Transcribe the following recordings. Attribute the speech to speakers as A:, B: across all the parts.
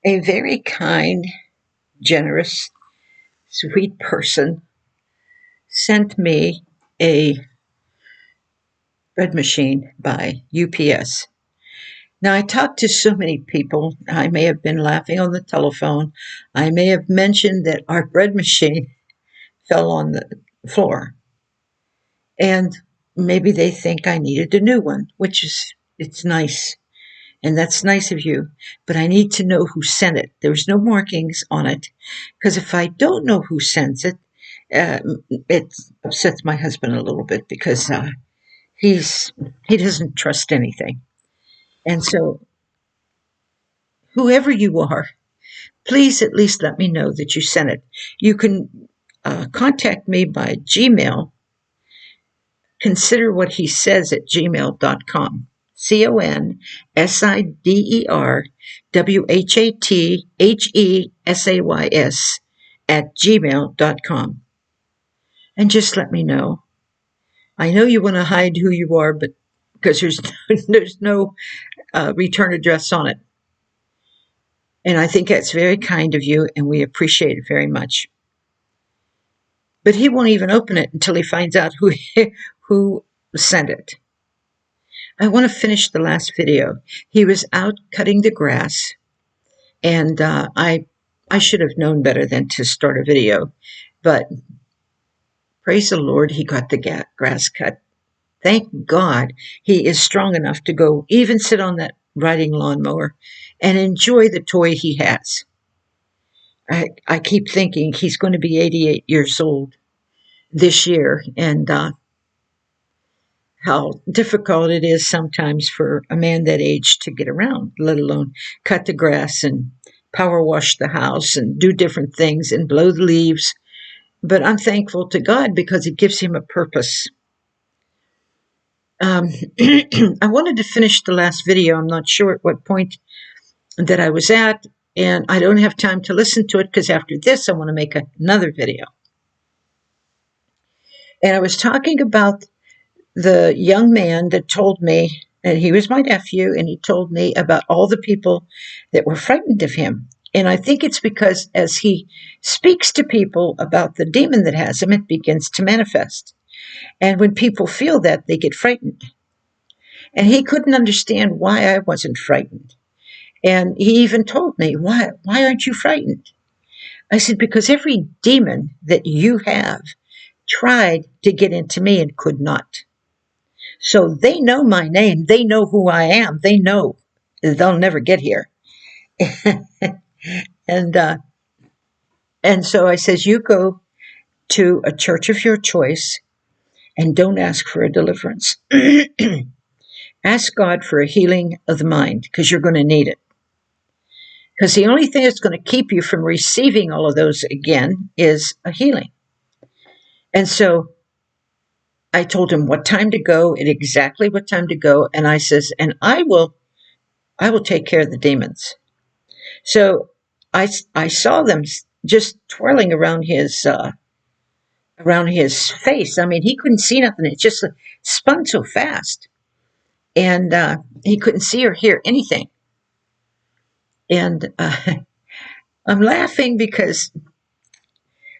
A: A very kind, generous, sweet person sent me a bread machine by UPS. Now, I talked to so many people. I may have been laughing on the telephone. I may have mentioned that our bread machine fell on the floor. And maybe they think I needed a new one, which is, it's nice. And that's nice of you. But I need to know who sent it. There's no markings on it. Because if I don't know who sends it, it upsets my husband a little bit because he doesn't trust anything. And so, whoever you are, please at least let me know that you sent it. You can contact me by Gmail. Consider what he says at gmail.com. CONSIDERWHATHESAYS at gmail.com. And just let me know. I know you want to hide who you are, but because there's no return address on it. And I think that's very kind of you, and we appreciate it very much. But he won't even open it until he finds out who sent it. I want to finish the last video. He was out cutting the grass, and I should have known better than to start a video, but praise the Lord, he got the grass cut. Thank God he is strong enough to go even sit on that riding lawnmower and enjoy the toy he has. I keep thinking he's going to be 88 years old this year, and how difficult it is sometimes for a man that age to get around, let alone cut the grass and power wash the house and do different things and blow the leaves. But I'm thankful to God because it gives him a purpose. I wanted to finish the last video. I'm not sure at what point that I was at, and I don't have time to listen to it because after this I want to make another video. And I was talking about the young man that told me, and he was my nephew, and he told me about all the people that were frightened of him. And I think it's because as he speaks to people about the demon that has him, it begins to manifest. And when people feel that, they get frightened. And he couldn't understand why I wasn't frightened. And he even told me, why aren't you frightened? I said, because every demon that you have tried to get into me and could not. So they know my name. They know who I am. They know they'll never get here. And so I says, you go to a church of your choice and don't ask for a deliverance. Ask God for a healing of the mind because you're going to need it. Because the only thing that's going to keep you from receiving all of those again is a healing. And so I told him what time to go and exactly what time to go. And I says, and I will take care of the demons. So I saw them just twirling around his face. I mean, he couldn't see nothing. It just spun so fast. And he couldn't see or hear anything. And I'm laughing because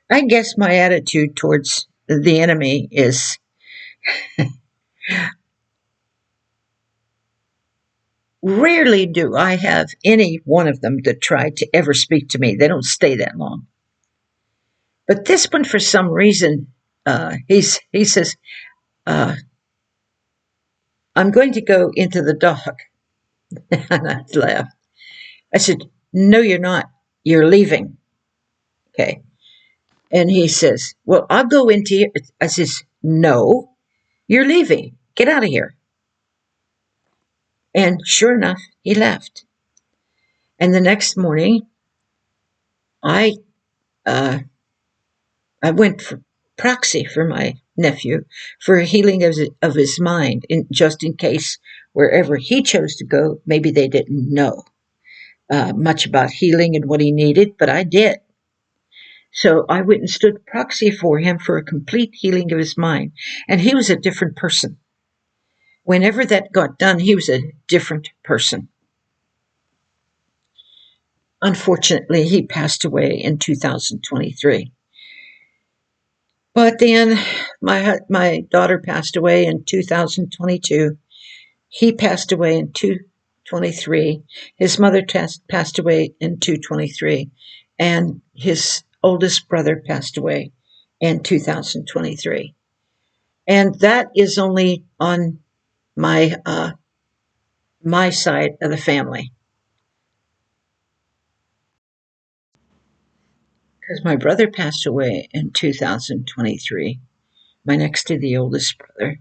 A: I guess my attitude towards the enemy is rarely do I have any one of them that try to ever speak to me. They don't stay that long. But this one, for some reason, he says, I'm going to go into the dog. And I laughed. I said, no, you're not. You're leaving. Okay. And he says, well, I'll go into you. I says, no, you're leaving. Get out of here. And sure enough, he left. And the next morning, I went for proxy for my nephew for a healing of his mind, just in case wherever he chose to go, maybe they didn't know much about healing and what he needed, but I did. So I went and stood proxy for him for a complete healing of his mind. And he was a different person. Whenever that got done, he was a different person. Unfortunately, he passed away in 2023. But then my daughter passed away in 2022. He passed away in 2023. His mother passed away in 2023, and his oldest brother passed away in 2023. And that is only on my side of the family, because my brother passed away in 2023, my next to the oldest brother,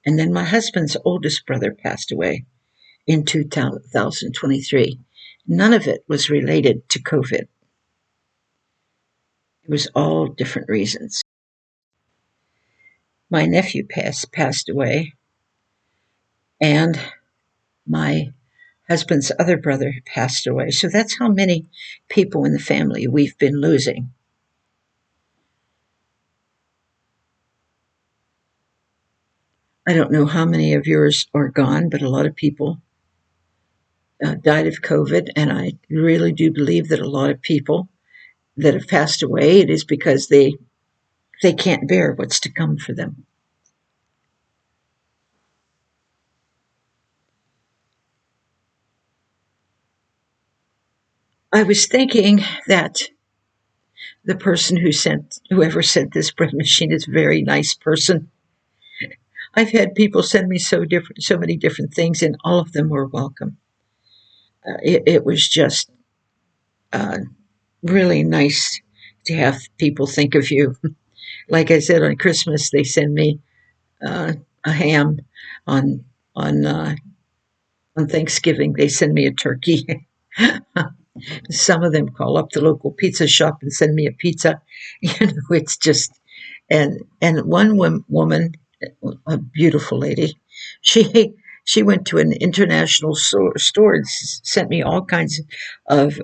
A: and then my husband's oldest brother passed away in 2023. None of it was related to COVID. It was all different reasons. My nephew passed away, and my husband's other brother passed away. So that's how many people in the family we've been losing. I don't know how many of yours are gone, but a lot of people died of COVID, and I really do believe that a lot of people that have passed away, it is because they can't bear what's to come for them. I was thinking that the person whoever sent this bread machine is a very nice person. I've had people send me so many different things, and all of them were welcome. It was just uh, really nice to have people think of you. Like I said, on Christmas they send me a ham. On on uh, on Thanksgiving they send me a turkey. Some of them call up the local pizza shop and send me a pizza. It's just and one woman, a beautiful lady, she went to an international store and sent me all kinds of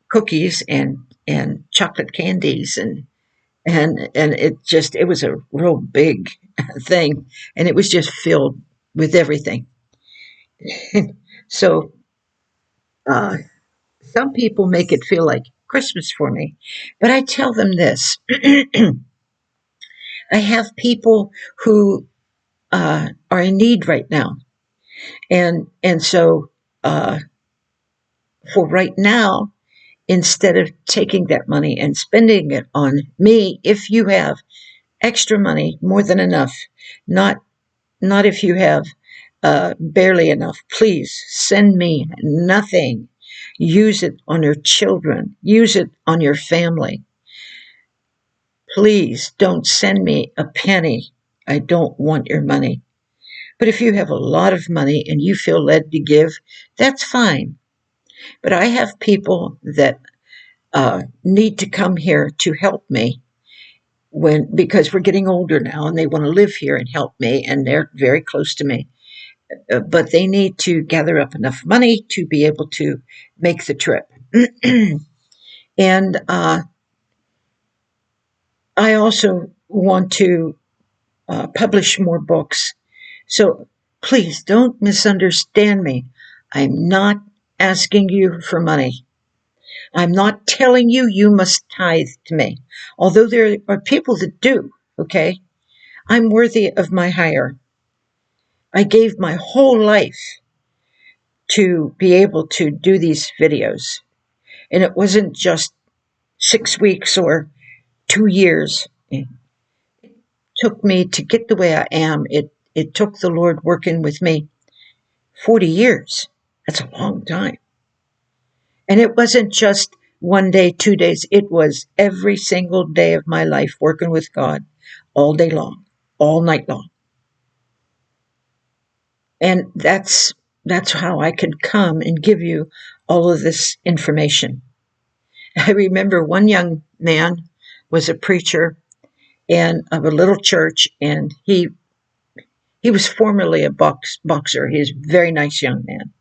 A: cookies and chocolate candies and it was a real big thing, and it was just filled with everything. So uh, some people make it feel like Christmas for me, but I tell them this: I have people who are in need right now, and so for right now, instead of taking that money and spending it on me, if you have extra money, more than enough, not not if you have barely enough, please send me nothing. Use it on your children. Use it on your family. Please don't send me a penny. I don't want your money. But if you have a lot of money and you feel led to give, that's fine. But I have people that need to come here to help me because we're getting older now and they want to live here and help me, and they're very close to me. But they need to gather up enough money to be able to make the trip. And I also want to publish more books. So please don't misunderstand me. I'm not asking you for money. I'm not telling you you must tithe to me, although there are people that do, okay? I'm worthy of my hire. I gave my whole life to be able to do these videos. And it wasn't just 6 weeks or 2 years. It took me to get the way I am. It took the Lord working with me 40 years. That's a long time. And it wasn't just one day, 2 days. It was every single day of my life working with God all day long, all night long. And that's how I could come and give you all of this information. I remember one young man was a preacher and of a little church, and he was formerly a boxer. He's a very nice young man.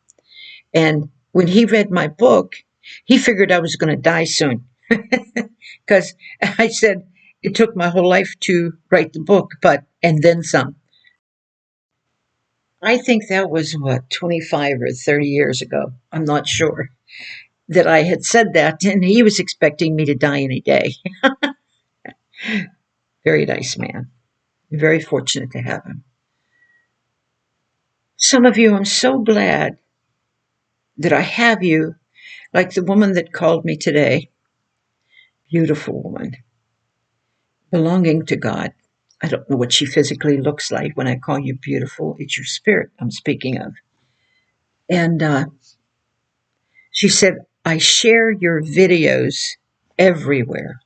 A: And when he read my book, he figured I was going to die soon. Because I said, it took my whole life to write the book, and then some. I think that was, 25 or 30 years ago. I'm not sure. that I had said that, and he was expecting me to die any day. Very nice man. Very fortunate to have him. Some of you, I'm so glad that I have you, like the woman that called me today. Beautiful woman, belonging to God. I don't know what she physically looks like when I call you beautiful. It's your spirit I'm speaking of. And she said, I share your videos everywhere.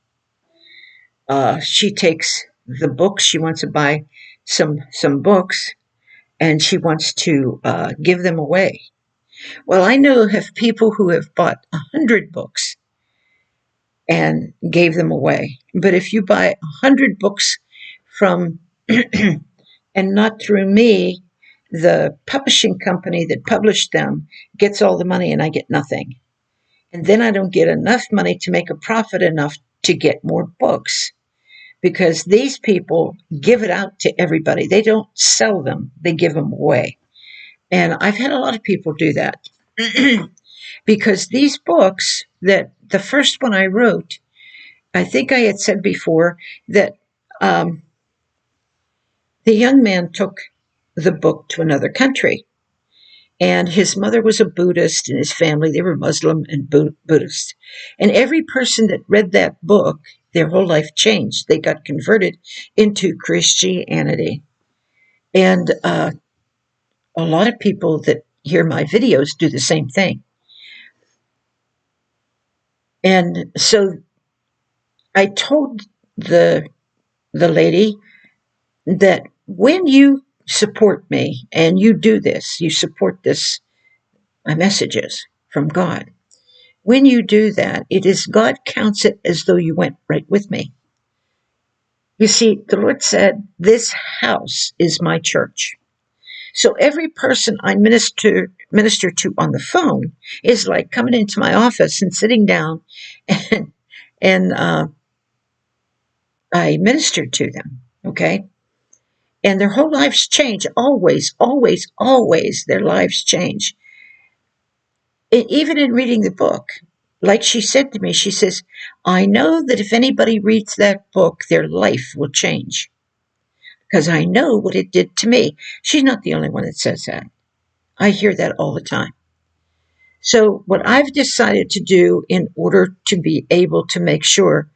A: She takes the books. She wants to buy some books, and she wants to give them away. Well, I know of people who have bought 100 books and gave them away. But if you buy 100 books from, and not through me, the publishing company that published them gets all the money and I get nothing. And then I don't get enough money to make a profit enough to get more books, because these people give it out to everybody. They don't sell them, they give them away. And I've had a lot of people do that. Because these books, that the first one I wrote, I think I had said before that the young man took the book to another country. And his mother was a Buddhist, and his family, they were Muslim and Buddhist. And every person that read that book, their whole life changed. They got converted into Christianity. And a lot of people that hear my videos do the same thing. And so I told the lady that when you support me and you do this, you support this, my messages from God. When you do that, it is God counts it as though you went right with me. You see, the Lord said, this house is my church. So every person I minister to on the phone is like coming into my office and sitting down, and I minister to them, okay? And their whole lives change. Always, always, always their lives change. Even in reading the book, like she said to me, she says, I know that if anybody reads that book, their life will change, because I know what it did to me. She's not the only one that says that. I hear that all the time. So what I've decided to do in order to be able to make sure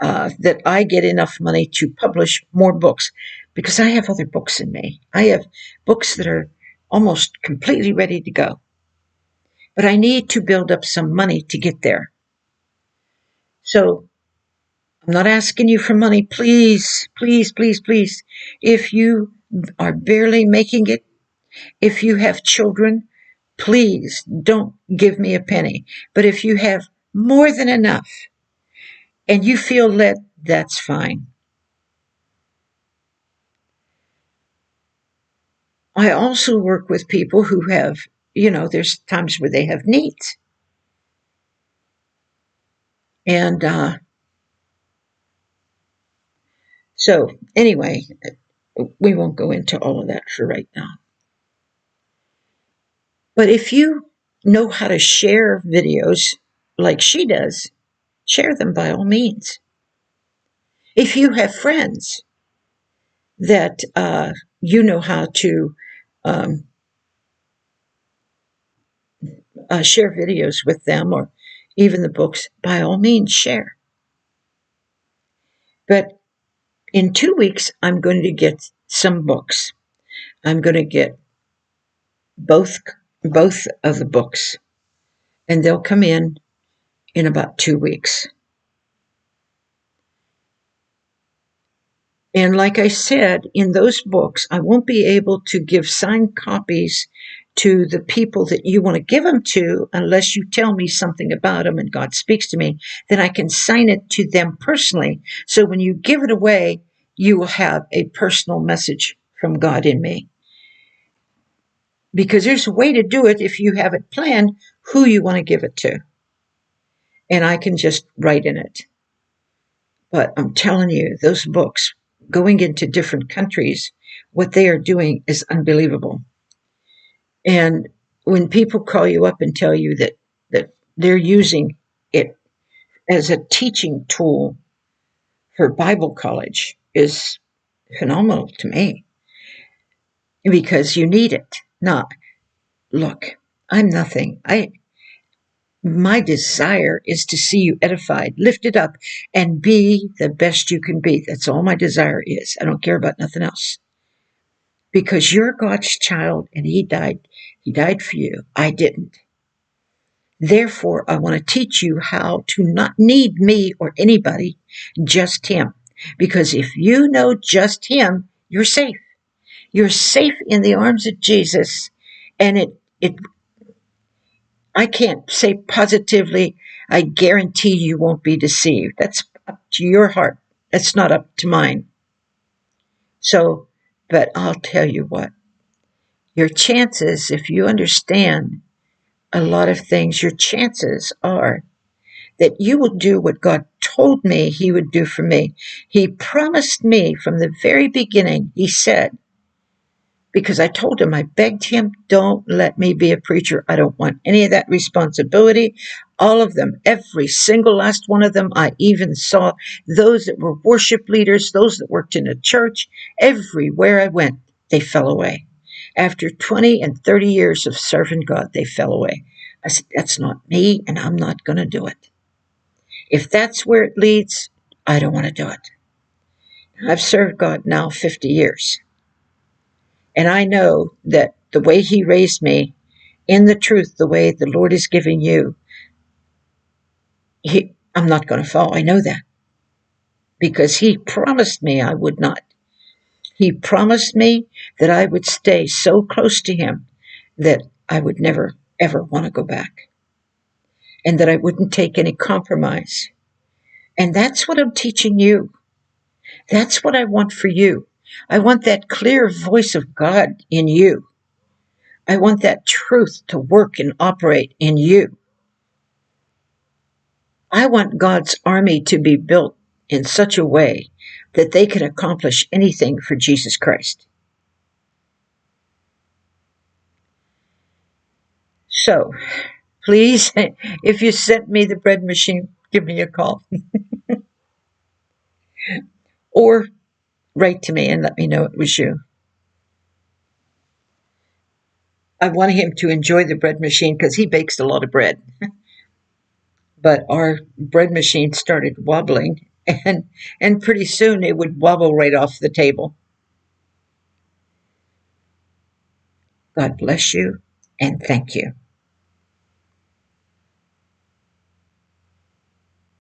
A: that I get enough money to publish more books, because I have other books in me. I have books that are almost completely ready to go. But I need to build up some money to get there. So I'm not asking you for money. Please, please, please, please. If you are barely making it, if you have children, please don't give me a penny. But if you have more than enough and you feel led, that's fine. I also work with people who have, there's times where they have needs. And so anyway, we won't go into all of that for right now. But if you know how to share videos like she does, share them by all means. If you have friends that you know how to share videos with them, or even the books, by all means share. But in 2 weeks, I'm going to get some books. I'm going to get both of the books, and they'll come in about 2 weeks. And like I said, in those books, I won't be able to give signed copies to the people that you want to give them to unless you tell me something about them and God speaks to me. Then I can sign it to them personally. So when you give it away, you will have a personal message from God in me. Because there's a way to do it if you have it planned who you want to give it to. And I can just write in it. But I'm telling you, those books going into different countries, what they are doing is unbelievable. And when people call you up and tell you that they're using it as a teaching tool for Bible college is phenomenal to me, because you need it. Now, look, I'm nothing. My desire is to see you edified, lifted up, and be the best you can be. That's all my desire is. I don't care about nothing else. Because you're God's child and He died. He died for you. I didn't. Therefore, I want to teach you how to not need me or anybody, just Him. Because if you know just Him, you're safe. You're safe in the arms of Jesus. And I can't say positively, I guarantee you won't be deceived. That's up to your heart. That's not up to mine. So, but I'll tell you what, your chances, if you understand a lot of things, your chances are that you will do what God told me He would do for me. He promised me from the very beginning. He said, because I told Him, I begged Him, don't let me be a preacher. I don't want any of that responsibility. All of them, every single last one of them. I even saw those that were worship leaders, those that worked in a church. Everywhere I went, they fell away. After 20 and 30 years of serving God, they fell away. I said, that's not me, and I'm not going to do it. If that's where it leads, I don't want to do it. I've served God now 50 years. And I know that the way He raised me, in the truth, the way the Lord is giving you, I'm not going to fall. I know that. Because He promised me I would not. He promised me that I would stay so close to Him that I would never, ever want to go back. And that I wouldn't take any compromise. And that's what I'm teaching you. That's what I want for you. I want that clear voice of God in you. I want that truth to work and operate in you. I want God's army to be built in such a way that they can accomplish anything for Jesus Christ. So, please, if you sent me the bread machine, give me a call. Or write to me and let me know it was you. I want him to enjoy the bread machine because he bakes a lot of bread. But our bread machine started wobbling, and pretty soon it would wobble right off the table. God bless you, and thank you.